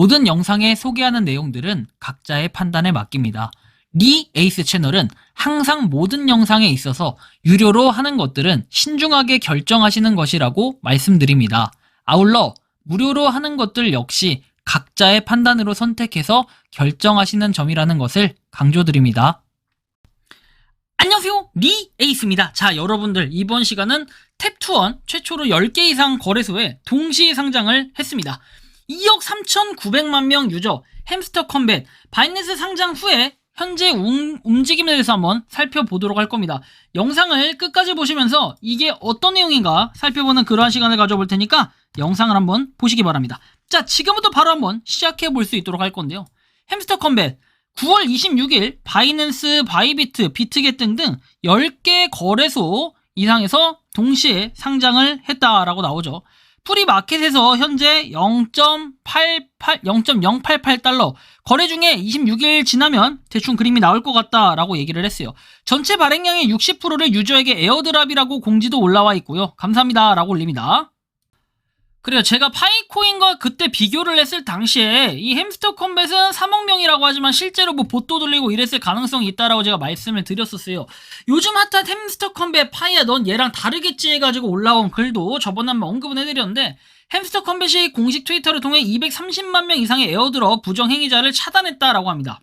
모든 영상에 소개하는 내용들은 각자의 판단에 맡깁니다. 리 에이스 채널은 항상 모든 영상에 있어서 유료로 하는 것들은 신중하게 결정하시는 것이라고 말씀드립니다. 아울러 무료로 하는 것들 역시 각자의 판단으로 선택해서 결정하시는 점이라는 것을 강조드립니다. 안녕하세요, 리 에이스입니다. 자, 여러분들, 이번 시간은 탭2원 최초로 10개 이상 거래소에 동시 상장을 했습니다. 2억 3,900만 명 유저 햄스터 컴뱃 바이낸스 상장 후에 현재 움직임에 대해서 한번 살펴보도록 할 겁니다. 영상을 끝까지 보시면서 이게 어떤 내용인가 살펴보는 그러한 시간을 가져볼 테니까 영상을 한번 보시기 바랍니다. 자, 지금부터 바로 한번 시작해 볼 수 있도록 할 건데요. 햄스터 컴뱃 9월 26일 바이낸스, 바이비트, 비트겟 등등 10개 거래소 이상에서 동시에 상장을 했다라고 나오죠. 프리마켓에서 현재 0.088달러, 거래 중에 26일 지나면 대충 그림이 나올 것 같다라고 얘기를 했어요. 전체 발행량의 60%를 유저에게 에어드랍이라고 공지도 올라와 있고요. 감사합니다 라고 올립니다. 그래요. 제가 파이코인과 그때 비교를 했을 당시에 이 햄스터 컴뱃은 3억 명이라고 하지만 실제로 뭐 봇도 돌리고 이랬을 가능성이 있다라고 제가 말씀을 드렸었어요. 요즘 핫한 햄스터 컴뱃 파이야 넌 얘랑 다르겠지 해가지고 올라온 글도 저번에 한번 언급은 해드렸는데, 햄스터 컴뱃이 공식 트위터를 통해 230만 명 이상의 에어드롭 부정행위자를 차단했다라고 합니다.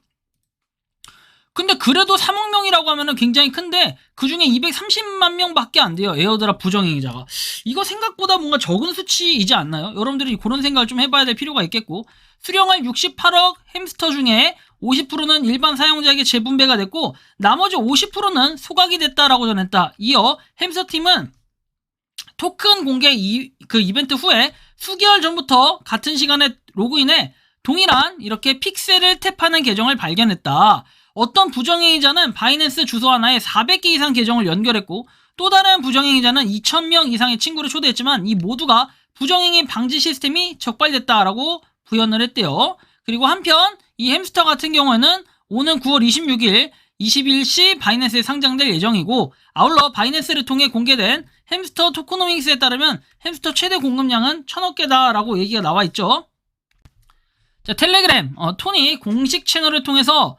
근데 그래도 3억 명이라고 하면은 굉장히 큰데 그 중에 230만 명밖에 안 돼요, 에어드랍 부정행위자가. 이거 생각보다 뭔가 적은 수치이지 않나요? 여러분들이 그런 생각을 좀 해봐야 될 필요가 있겠고, 수령할 68억 햄스터 중에 50%는 일반 사용자에게 재분배가 됐고 나머지 50%는 소각이 됐다라고 전했다. 이어 햄스터팀은 토큰 공개 이벤트 후에 수개월 전부터 같은 시간에 로그인해 동일한 이렇게 픽셀을 탭하는 계정을 발견했다. 어떤 부정행위자는 바이낸스 주소 하나에 400개 이상 계정을 연결했고, 또 다른 부정행위자는 2,000명 이상의 친구를 초대했지만 이 모두가 부정행위 방지 시스템이 적발됐다라고 부연을 했대요. 그리고 한편 이 햄스터 같은 경우에는 오는 9월 26일 21시 바이낸스에 상장될 예정이고, 아울러 바이낸스를 통해 공개된 햄스터 토크노믹스에 따르면 햄스터 최대 공급량은 1,000억 개다라고 얘기가 나와 있죠. 자, 텔레그램 토니 공식 채널을 통해서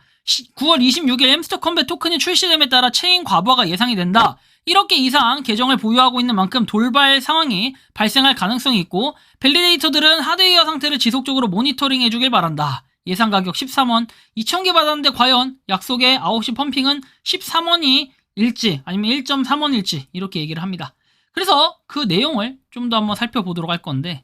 9월 26일 햄스터 컴뱃 토큰이 출시됨에 따라 체인 과부하가 예상이 된다. 1억 개 이상 계정을 보유하고 있는 만큼 돌발 상황이 발생할 가능성이 있고, 밸리데이터들은 하드웨어 상태를 지속적으로 모니터링 해주길 바란다. 예상 가격 13원, 2,000개 받았는데 과연 약속의 9시 펌핑은 13원이 일지 아니면 1.3원일지 이렇게 얘기를 합니다. 그래서 그 내용을 좀 더 한번 살펴보도록 할 건데,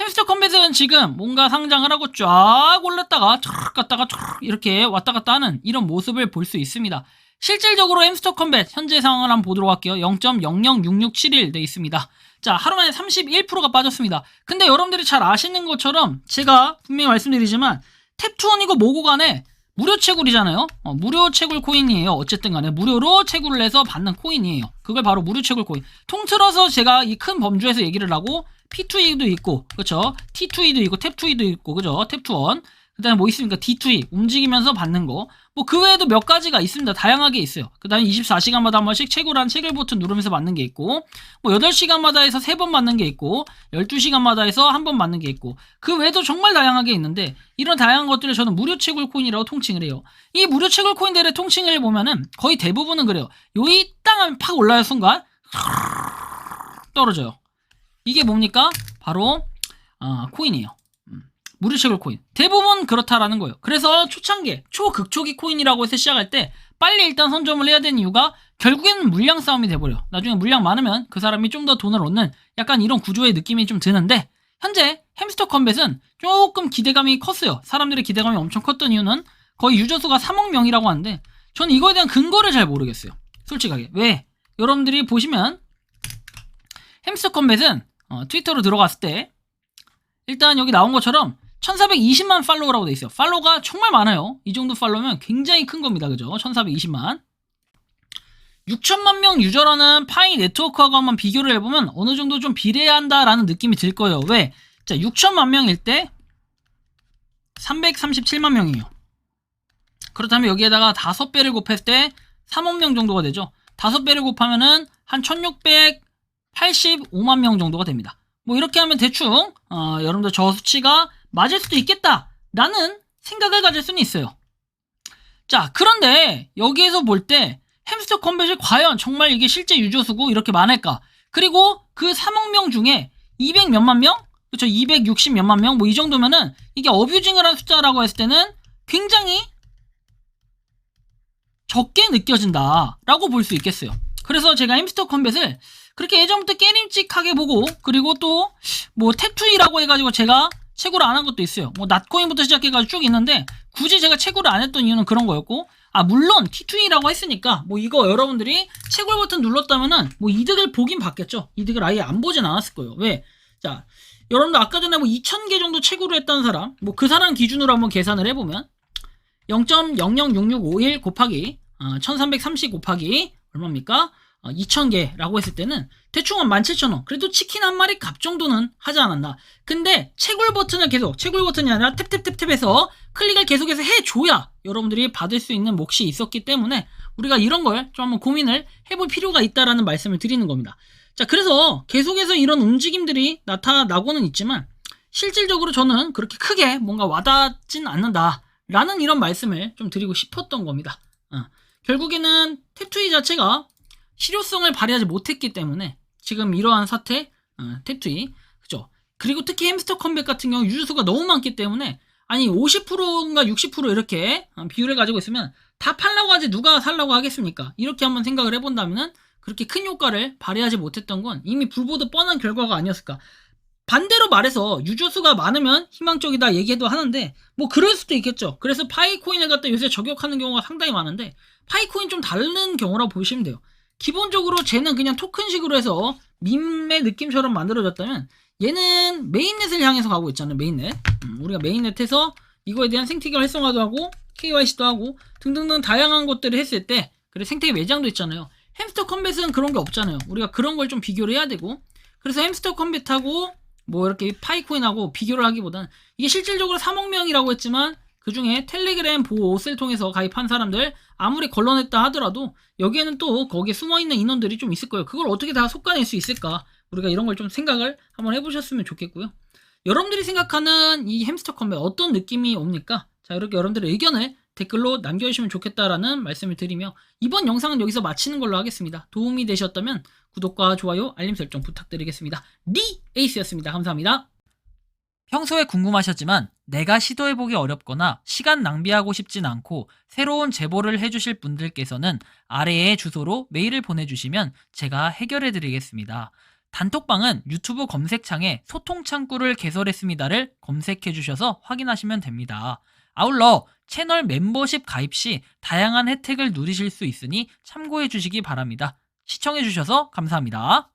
햄스터 컴뱃은 지금 뭔가 상장을 하고 쫙 올랐다가 쫙 갔다가 쫙 이렇게 왔다 갔다 하는 이런 모습을 볼 수 있습니다. 실질적으로 햄스터 컴뱃 현재 상황을 한번 보도록 할게요. 0.006671 돼 있습니다. 자, 하루 만에 31%가 빠졌습니다. 근데 여러분들이 잘 아시는 것처럼 제가 분명히 말씀드리지만 탭2원이고 뭐고 간에 무료 채굴이잖아요. 무료 채굴 코인이에요. 어쨌든 간에 무료로 채굴을 해서 받는 코인이에요. 그걸 바로 무료 채굴 코인. 통틀어서 제가 이 큰 범주에서 얘기를 하고 P2E도 있고, 그렇죠? T2E도 있고, 탭2E도 있고, 그죠? 탭2원. 그 다음에 뭐 있습니까? D2E. 움직이면서 받는 거. 뭐 그 외에도 몇 가지가 있습니다. 다양하게 있어요. 그 다음에 24시간마다 한 번씩 채굴한 채굴 버튼 누르면서 받는 게 있고, 뭐 8시간마다 해서 3번 받는 게 있고, 12시간마다 해서 1번 받는 게 있고, 그 외에도 정말 다양하게 있는데, 이런 다양한 것들을 저는 무료 채굴 코인이라고 통칭을 해요. 이 무료 채굴 코인들의 통칭을 보면은 거의 대부분은 그래요. 요이 땅 하면 팍 올라요 순간 떨어져요. 이게 뭡니까? 바로 코인이에요. 무료 채굴 코인. 대부분 그렇다라는 거예요. 그래서 초창기, 초극초기 코인이라고 해서 시작할 때 빨리 일단 선점을 해야 되는 이유가 결국에는 물량 싸움이 돼버려. 나중에 물량 많으면 그 사람이 좀 더 돈을 얻는 약간 이런 구조의 느낌이 좀 드는데, 현재 햄스터 컴뱃은 조금 기대감이 컸어요. 사람들의 기대감이 엄청 컸던 이유는 거의 유저 수가 3억 명이라고 하는데 저는 이거에 대한 근거를 잘 모르겠어요. 솔직하게. 왜? 여러분들이 보시면 햄스터 컴뱃은 트위터로 들어갔을 때 일단 여기 나온 것처럼 1420만 팔로워라고 돼 있어요. 팔로우가 정말 많아요. 이 정도 팔로우면 굉장히 큰 겁니다. 그죠? 1420만. 6천만 명 유저라는 파이 네트워크하고 한번 비교를 해보면 어느 정도 좀 비례한다라는 느낌이 들 거예요. 왜? 자, 6천만 명일 때 337만 명이에요. 그렇다면 여기에다가 5배를 곱했을 때 3억 명 정도가 되죠. 5배를 곱하면은 한 1685만 명 정도가 됩니다. 뭐 이렇게 하면 대충 여러분들 저 수치가 맞을 수도 있겠다라는 생각을 가질 수는 있어요. 자, 그런데 여기에서 볼 때 햄스터 컴뱃이 과연 정말 이게 실제 유저수고 이렇게 많을까? 그리고 그 3억 명 중에 200 몇만 명? 그쵸, 260 몇만 명? 뭐 이 정도면은 이게 어뷰징을 한 숫자라고 했을 때는 굉장히 적게 느껴진다라고 볼 수 있겠어요. 그래서 제가 햄스터 컴뱃을 그렇게 예전부터 깨림직하게 보고, 그리고 또 뭐 탭2이라고 해가지고 제가 채굴을 안 한 것도 있어요. 뭐 낫코인부터 시작해가지고 쭉 있는데 굳이 제가 채굴을 안 했던 이유는 그런 거였고, 물론 T2E라고 했으니까 뭐 이거 여러분들이 채굴 버튼 눌렀다면은 뭐 이득을 보긴 봤겠죠. 이득을 아예 안 보진 않았을 거예요. 왜? 자, 여러분들 아까 전에 뭐 2000개 정도 채굴을 했다는 사람, 뭐 그 사람 기준으로 한번 계산을 해보면 0.006651 곱하기 1330 곱하기 얼마입니까? 2000개라고 했을 때는 대충 한 17,000원. 그래도 치킨 한 마리 값 정도는 하지 않았나. 근데 채굴 버튼을 계속, 채굴 버튼이 아니라 탭탭탭탭해서 클릭을 계속해서 해줘야 여러분들이 받을 수 있는 몫이 있었기 때문에 우리가 이런 걸 좀 한번 고민을 해볼 필요가 있다라는 말씀을 드리는 겁니다. 자, 그래서 계속해서 이런 움직임들이 나타나고는 있지만 실질적으로 저는 그렇게 크게 뭔가 와닿진 않는다라는 이런 말씀을 좀 드리고 싶었던 겁니다. 결국에는 탭2이 자체가 실효성을 발휘하지 못했기 때문에 지금 이러한 사태, 탭2이, 그죠? 그리고 특히 햄스터 컴뱃 같은 경우 유저수가 너무 많기 때문에 아니 50%인가 60% 이렇게 비율을 가지고 있으면 다 팔라고 하지 누가 살라고 하겠습니까? 이렇게 한번 생각을 해본다면 그렇게 큰 효과를 발휘하지 못했던 건 이미 불보듯 뻔한 결과가 아니었을까. 반대로 말해서 유저수가 많으면 희망적이다 얘기해도 하는데 뭐 그럴 수도 있겠죠. 그래서 파이코인을 갖다 요새 저격하는 경우가 상당히 많은데 파이코인 좀 다른 경우라고 보시면 돼요. 기본적으로 쟤는 그냥 토큰식으로 해서 밈의 느낌처럼 만들어졌다면 얘는 메인넷을 향해서 가고 있잖아요. 메인넷. 우리가 메인넷에서 이거에 대한 생태계 활성화도 하고 KYC도 하고 등등등 다양한 것들을 했을 때 그리고 생태계 매장도 있잖아요. 햄스터 컴뱃은 그런 게 없잖아요. 우리가 그런 걸 좀 비교를 해야 되고 그래서 햄스터 컴뱃하고 뭐 이렇게 파이코인하고 비교를 하기보다는 이게 실질적으로 3억 명이라고 했지만 그 중에 텔레그램 보호 옷을 통해서 가입한 사람들 아무리 걸러냈다 하더라도 여기에는 또 거기에 숨어있는 인원들이 좀 있을 거예요. 그걸 어떻게 다 솎아낼 수 있을까? 우리가 이런 걸 좀 생각을 한번 해보셨으면 좋겠고요. 여러분들이 생각하는 이 햄스터 컴뱃 어떤 느낌이 옵니까? 자, 이렇게 여러분들의 의견을 댓글로 남겨주시면 좋겠다라는 말씀을 드리며 이번 영상은 여기서 마치는 걸로 하겠습니다. 도움이 되셨다면 구독과 좋아요, 알림 설정 부탁드리겠습니다. 니 에이스였습니다. 감사합니다. 평소에 궁금하셨지만 내가 시도해보기 어렵거나 시간 낭비하고 싶진 않고 새로운 제보를 해주실 분들께서는 아래의 주소로 메일을 보내주시면 제가 해결해드리겠습니다. 단톡방은 유튜브 검색창에 소통창구를 개설했습니다를 검색해주셔서 확인하시면 됩니다. 아울러 채널 멤버십 가입 시 다양한 혜택을 누리실 수 있으니 참고해주시기 바랍니다. 시청해주셔서 감사합니다.